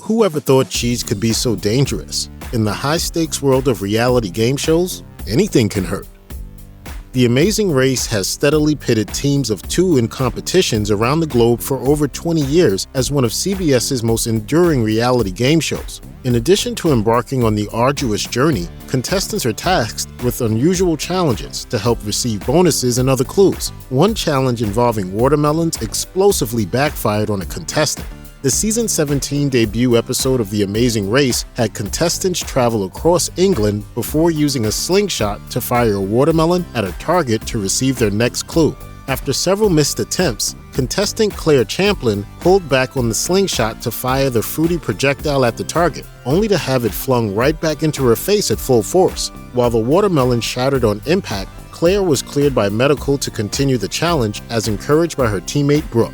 Who ever thought cheese could be so dangerous? In the high-stakes world of reality game shows, anything can hurt. The Amazing Race has steadily pitted teams of two in competitions around the globe for over 20 years as one of CBS's most enduring reality game shows. In addition to embarking on the arduous journey, contestants are tasked with unusual challenges to help receive bonuses and other clues. One challenge involving watermelons explosively backfired on a contestant. The season 17 debut episode of The Amazing Race had contestants travel across England before using a slingshot to fire a watermelon at a target to receive their next clue. After several missed attempts, contestant Claire Champlin pulled back on the slingshot to fire the fruity projectile at the target, only to have it flung right back into her face at full force. While the watermelon shattered on impact, Claire was cleared by medical to continue the challenge as encouraged by her teammate Brooke.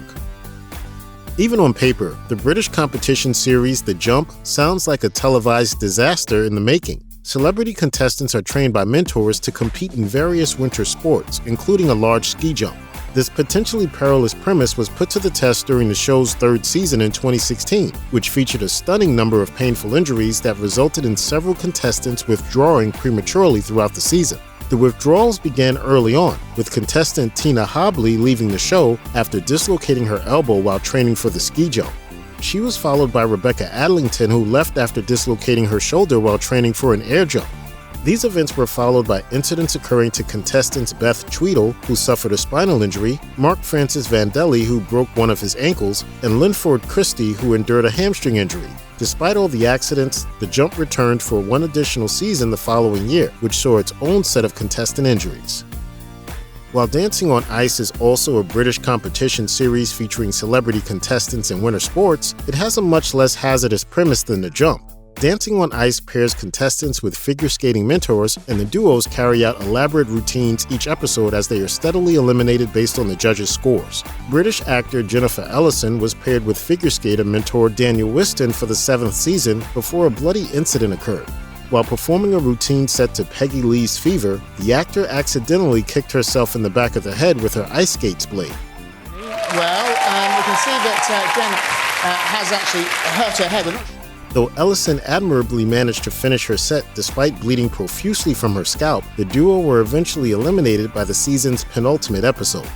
Even on paper, the British competition series The Jump sounds like a televised disaster in the making. Celebrity contestants are trained by mentors to compete in various winter sports, including a large ski jump. This potentially perilous premise was put to the test during the show's third season in 2016, which featured a stunning number of painful injuries that resulted in several contestants withdrawing prematurely throughout the season. The withdrawals began early on, with contestant Tina Hobley leaving the show after dislocating her elbow while training for the ski jump. She was followed by Rebecca Adlington, who left after dislocating her shoulder while training for an air jump. These events were followed by incidents occurring to contestants Beth Tweedle, who suffered a spinal injury, Mark Francis Vandelli, who broke one of his ankles, and Linford Christie, who endured a hamstring injury. Despite all the accidents, the jump returned for one additional season the following year, which saw its own set of contestant injuries. While Dancing on Ice is also a British competition series featuring celebrity contestants in winter sports, it has a much less hazardous premise than The Jump. Dancing on Ice pairs contestants with figure skating mentors, and the duos carry out elaborate routines each episode as they are steadily eliminated based on the judges' scores. British actor Jennifer Ellison was paired with figure skater mentor Daniel Whiston for the 7th season before a bloody incident occurred. While performing a routine set to Peggy Lee's Fever, the actor accidentally kicked herself in the back of the head with her ice skates blade. Well, we can see that Jen has actually hurt her head. Though Ellison admirably managed to finish her set despite bleeding profusely from her scalp, the duo were eventually eliminated by the season's penultimate episode.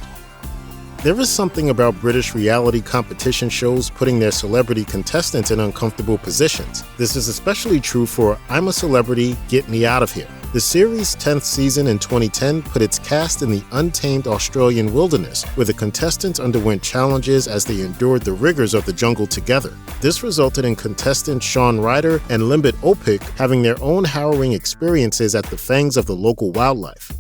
There is something about British reality competition shows putting their celebrity contestants in uncomfortable positions. This is especially true for I'm a Celebrity, Get Me Out of Here. The series' 10th season in 2010 put its cast in the untamed Australian wilderness, where the contestants underwent challenges as they endured the rigors of the jungle together. This resulted in contestants Sean Ryder and Limbit Opik having their own harrowing experiences at the fangs of the local wildlife.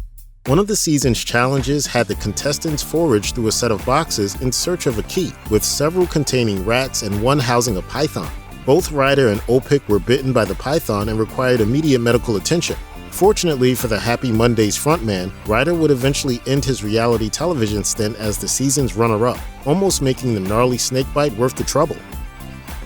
One of the season's challenges had the contestants forage through a set of boxes in search of a key, with several containing rats and one housing a python. Both Ryder and Opik were bitten by the python and required immediate medical attention. Fortunately for the Happy Mondays frontman, Ryder would eventually end his reality television stint as the season's runner-up, almost making the gnarly snakebite worth the trouble.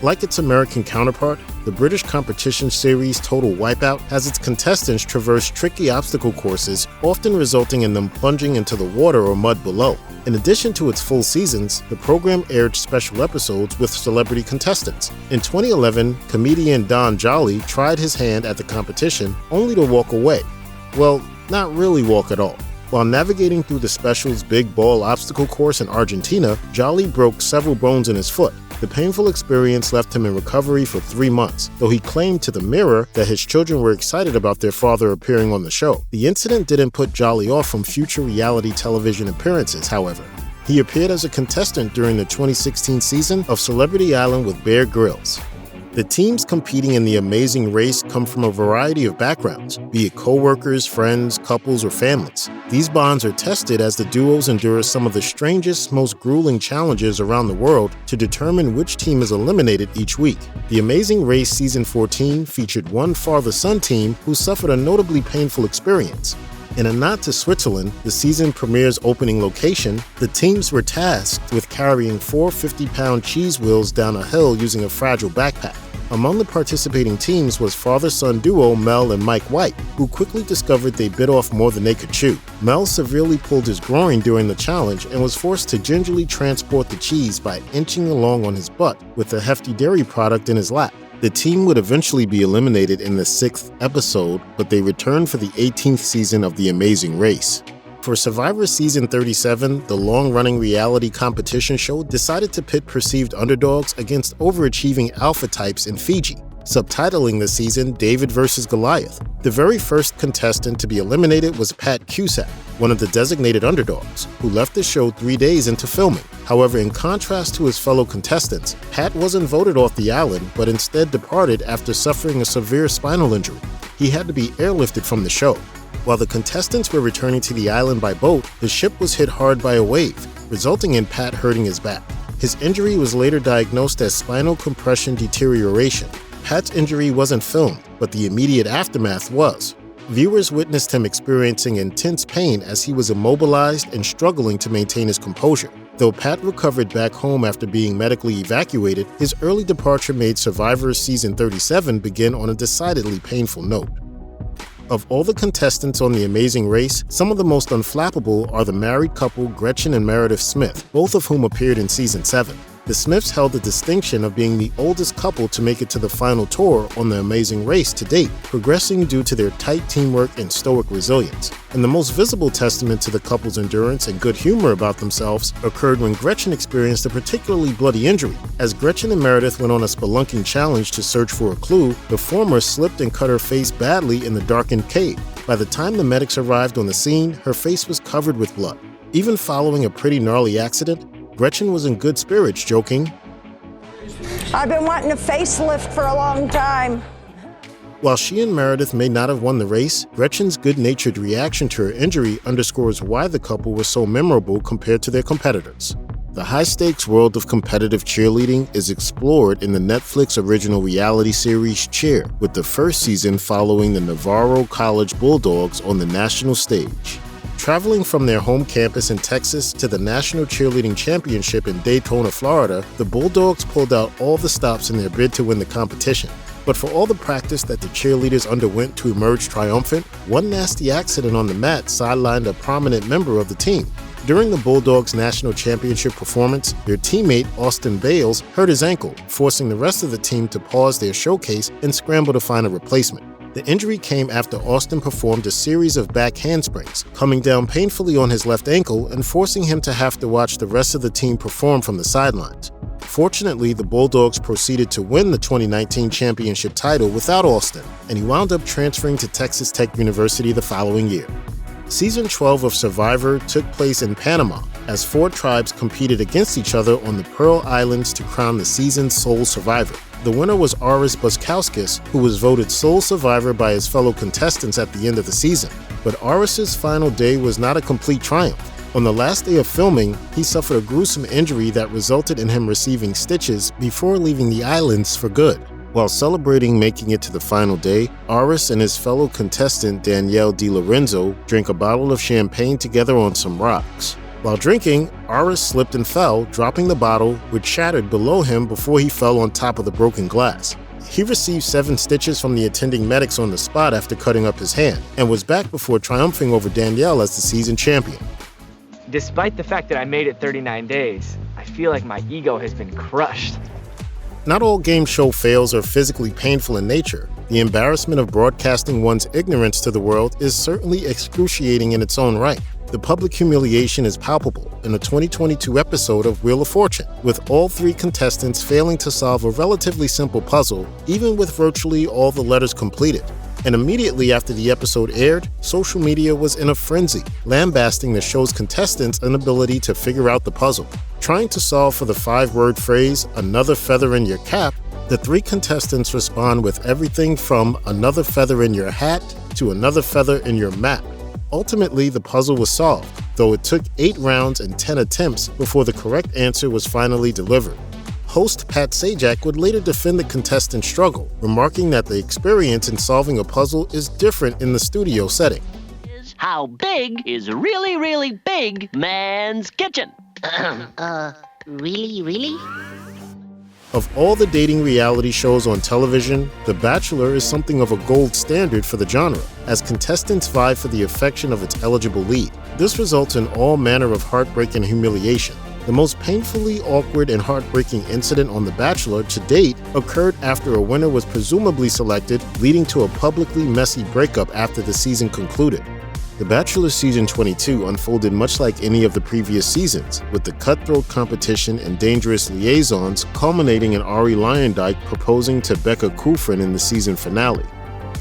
Like its American counterpart, the British competition series Total Wipeout has its contestants traverse tricky obstacle courses, often resulting in them plunging into the water or mud below. In addition to its full seasons, the program aired special episodes with celebrity contestants. In 2011, comedian Don Jolly tried his hand at the competition, only to walk away. Well, not really walk at all. While navigating through the special's Big Ball obstacle course in Argentina, Jolly broke several bones in his foot. The painful experience left him in recovery for 3 months, though he claimed to the Mirror that his children were excited about their father appearing on the show. The incident didn't put Jolly off from future reality television appearances, however. He appeared as a contestant during the 2016 season of Celebrity Island with Bear Grylls. The teams competing in The Amazing Race come from a variety of backgrounds, be it co-workers, friends, couples, or families. These bonds are tested as the duos endure some of the strangest, most grueling challenges around the world to determine which team is eliminated each week. The Amazing Race Season 14 featured one Father Son team who suffered a notably painful experience. In a nod to Switzerland, the season premiere's opening location, the teams were tasked with carrying 4 50-pound cheese wheels down a hill using a fragile backpack. Among the participating teams was father-son duo Mel and Mike White, who quickly discovered they bit off more than they could chew. Mel severely pulled his groin during the challenge and was forced to gingerly transport the cheese by inching along on his butt with a hefty dairy product in his lap. The team would eventually be eliminated in the 6th episode, but they returned for the 18th season of The Amazing Race. For Survivor Season 37, the long-running reality competition show decided to pit perceived underdogs against overachieving alpha types in Fiji, subtitling the season David vs. Goliath. The very first contestant to be eliminated was Pat Cusack, one of the designated underdogs, who left the show 3 days into filming. However, in contrast to his fellow contestants, Pat wasn't voted off the island, but instead departed after suffering a severe spinal injury. He had to be airlifted from the show. While the contestants were returning to the island by boat, the ship was hit hard by a wave, resulting in Pat hurting his back. His injury was later diagnosed as spinal compression deterioration. Pat's injury wasn't filmed, but the immediate aftermath was. Viewers witnessed him experiencing intense pain as he was immobilized and struggling to maintain his composure. Though Pat recovered back home after being medically evacuated, his early departure made Survivor Season 37 begin on a decidedly painful note. Of all the contestants on The Amazing Race, some of the most unflappable are the married couple Gretchen and Meredith Smith, both of whom appeared in Season 7. The Smiths held the distinction of being the oldest couple to make it to the final tour on The Amazing Race to date, progressing due to their tight teamwork and stoic resilience. And the most visible testament to the couple's endurance and good humor about themselves occurred when Gretchen experienced a particularly bloody injury. As Gretchen and Meredith went on a spelunking challenge to search for a clue, the former slipped and cut her face badly in the darkened cave. By the time the medics arrived on the scene, her face was covered with blood. Even following a pretty gnarly accident, Gretchen was in good spirits, joking, "I've been wanting a facelift for a long time." While she and Meredith may not have won the race, Gretchen's good-natured reaction to her injury underscores why the couple was so memorable compared to their competitors. The high-stakes world of competitive cheerleading is explored in the Netflix original reality series Cheer, with the first season following the Navarro College Bulldogs on the national stage. Traveling from their home campus in Texas to the National Cheerleading Championship in Daytona, Florida, the Bulldogs pulled out all the stops in their bid to win the competition. But for all the practice that the cheerleaders underwent to emerge triumphant, one nasty accident on the mat sidelined a prominent member of the team. During the Bulldogs' national championship performance, their teammate Austin Bales hurt his ankle, forcing the rest of the team to pause their showcase and scramble to find a replacement. The injury came after Austin performed a series of back handsprings, coming down painfully on his left ankle and forcing him to have to watch the rest of the team perform from the sidelines. Fortunately, the Bulldogs proceeded to win the 2019 championship title without Austin, and he wound up transferring to Texas Tech University the following year. Season 12 of Survivor took place in Panama, as 4 tribes competed against each other on the Pearl Islands to crown the season's sole survivor. The winner was Aris Buskauskas, who was voted sole survivor by his fellow contestants at the end of the season. But Aris's final day was not a complete triumph. On the last day of filming, he suffered a gruesome injury that resulted in him receiving stitches before leaving the islands for good. While celebrating making it to the final day, Aris and his fellow contestant Danielle DiLorenzo drank a bottle of champagne together on some rocks. While drinking, Aris slipped and fell, dropping the bottle, which shattered below him before he fell on top of the broken glass. He received 7 stitches from the attending medics on the spot after cutting up his hand, and was back before triumphing over Danielle as the season champion. Despite the fact that I made it 39 days, I feel like my ego has been crushed. Not all game show fails are physically painful in nature. The embarrassment of broadcasting one's ignorance to the world is certainly excruciating in its own right. The public humiliation is palpable in a 2022 episode of Wheel of Fortune, with all 3 contestants failing to solve a relatively simple puzzle, even with virtually all the letters completed. And immediately after the episode aired, social media was in a frenzy, lambasting the show's contestants' inability to figure out the puzzle. Trying to solve for the 5-word phrase, "another feather in your cap," the 3 contestants respond with everything from "another feather in your hat" to "another feather in your map." Ultimately, the puzzle was solved, though it took 8 rounds and 10 attempts before the correct answer was finally delivered. Host Pat Sajak would later defend the contestant's struggle, remarking that the experience in solving a puzzle is different in the studio setting. How big is really, really big man's kitchen? Really? Of all the dating reality shows on television, The Bachelor is something of a gold standard for the genre, as contestants vie for the affection of its eligible lead. This results in all manner of heartbreak and humiliation. The most painfully awkward and heartbreaking incident on The Bachelor to date occurred after a winner was presumably selected, leading to a publicly messy breakup after the season concluded. The Bachelor Season 22 unfolded much like any of the previous seasons, with the cutthroat competition and dangerous liaisons culminating in Ari Lyondike proposing to Becca Kufrin in the season finale.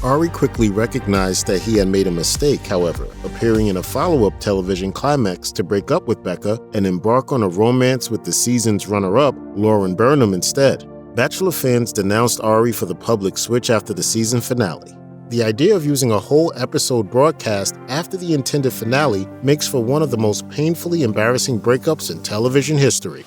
Ari quickly recognized that he had made a mistake, however, appearing in a follow-up television climax to break up with Becca and embark on a romance with the season's runner-up, Lauren Burnham, instead. Bachelor fans denounced Ari for the public switch after the season finale. The idea of using a whole episode broadcast after the intended finale makes for one of the most painfully embarrassing breakups in television history.